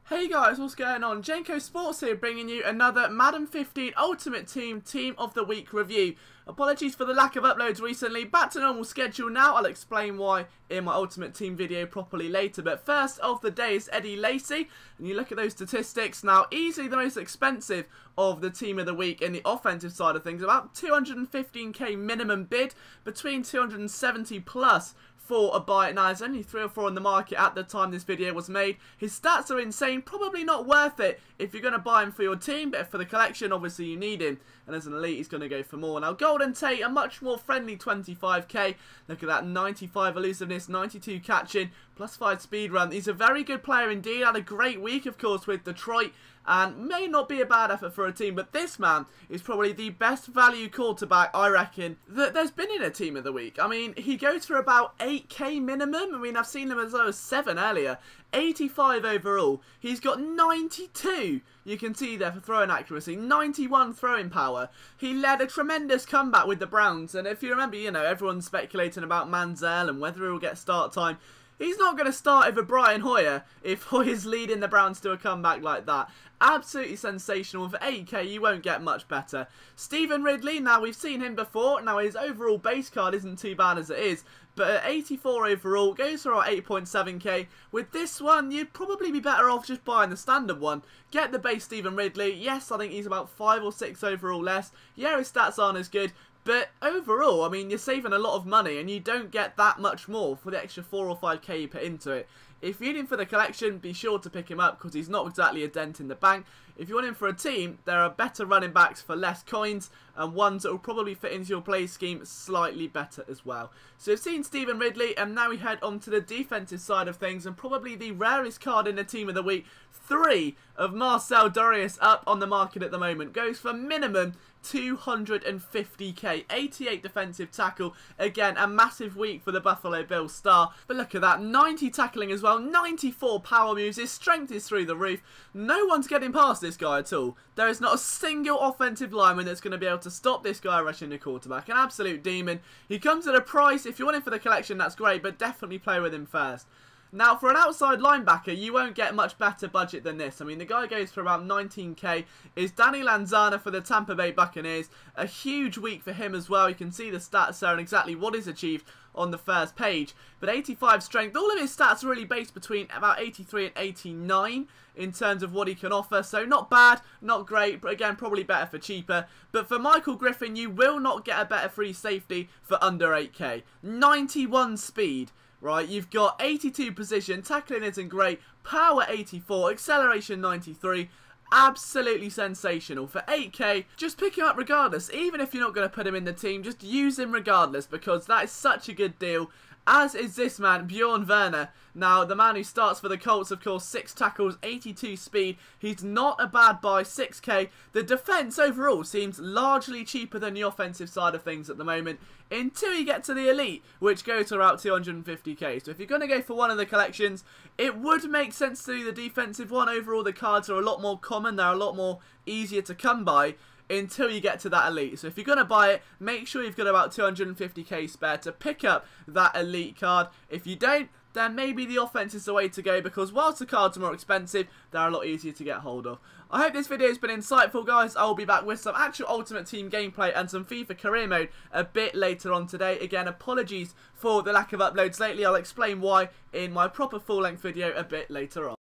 Hey guys, what's going on? Jenko Sports here, bringing you another Madden 15 Ultimate Team Team of the Week review. Apologies for the lack of uploads recently, back to normal schedule now. I'll explain why in my Ultimate Team video properly later. But first of the day is Eddie Lacy, and you look at those statistics now, easily the most expensive of the Team of the Week in the offensive side of things. About 215k minimum bid, between 270 plus for a buy. Now, there's only 3 or 4 on the market at the time this video was made. His stats are insane, probably not worth it if you're going to buy him for your team, but for the collection, obviously you need him. And as an elite, he's going to go for more. Now, Golden Tate, a much more friendly 25k. Look at that, 95 elusiveness, 92 catching, plus 5 speed run. He's a very good player indeed. Had a great week, of course, with Detroit, and may not be a bad effort for a team, but this man is probably the best value quarterback, I reckon, that there's been in a Team of the Week. I mean, he goes for about 8k minimum. I mean, I've seen him as low as 7 earlier. 85 overall. He's got 92, you can see there, for throwing accuracy. 91 throwing power. He led a tremendous comeback with the Browns, and if you remember, you know, everyone's speculating about Manziel and whether he'll get start time. He's not going to start over Brian Hoyer if Hoyer's leading the Browns to a comeback like that. Absolutely sensational. For 8k, you won't get much better. Stephen Ridley, now we've seen him before. Now his overall base card isn't too bad as it is, but at 84 overall, goes for about 8.7k. With this one, you'd probably be better off just buying the standard one. Get the base Stephen Ridley. Yes, I think he's about 5 or 6 overall less. Yeah, his stats aren't as good, but overall, I mean, you're saving a lot of money and you don't get that much more for the extra 4 or 5k you put into it. If you're in for the collection, be sure to pick him up because he's not exactly a dent in the bank. If you want him for a team, there are better running backs for less coins and ones that will probably fit into your play scheme slightly better as well. So we've seen Stephen Ridley, and now we head on to the defensive side of things, and probably the rarest card in the Team of the Week. 3 of Marcel Darius up on the market at the moment. Goes for minimum 250k, 88 defensive tackle. Again, a massive week for the Buffalo Bills star. But look at that, 90 tackling as well, 94 power moves. His strength is through the roof. No one's getting past this guy at all. There is not a single offensive lineman that's going to be able to stop this guy rushing the quarterback. An absolute demon. He comes at a price. If you want him for the collection, that's great, but definitely play with him first. Now, for an outside linebacker, you won't get much better budget than this. I mean, the guy goes for about 19k. Is Danny Lanzana for the Tampa Bay Buccaneers. A huge week for him as well. You can see the stats there and exactly what is achieved on the first page. But 85 strength. All of his stats are really based between about 83 and 89 in terms of what he can offer. So not bad, not great, but again, probably better for cheaper. But for Michael Griffin, you will not get a better free safety for under 8k. 91 speed. Right, you've got 82 precision, tackling isn't great, power 84, acceleration 93, absolutely sensational. For 8k, just pick him up regardless. Even if you're not going to put him in the team, just use him regardless because that is such a good deal. As is this man, Bjorn Werner. Now, the man who starts for the Colts, of course, 6 tackles, 82 speed. He's not a bad buy, 6k. The defense overall seems largely cheaper than the offensive side of things at the moment, until you get to the elite, which goes to about 250k. So if you're going to go for one of the collections, it would make sense to do the defensive one. Overall, the cards are a lot more common. They're a lot more easier to come by until you get to that elite. So if you're going to buy it, make sure you've got about 250k spare to pick up that elite card. If you don't, then maybe the offense is the way to go, because whilst the cards are more expensive, they're a lot easier to get hold of. I hope this video has been insightful, guys. I will be back with some actual Ultimate Team gameplay and some FIFA career mode a bit later on today. Again, apologies for the lack of uploads lately. I'll explain why in my proper full-length video a bit later on.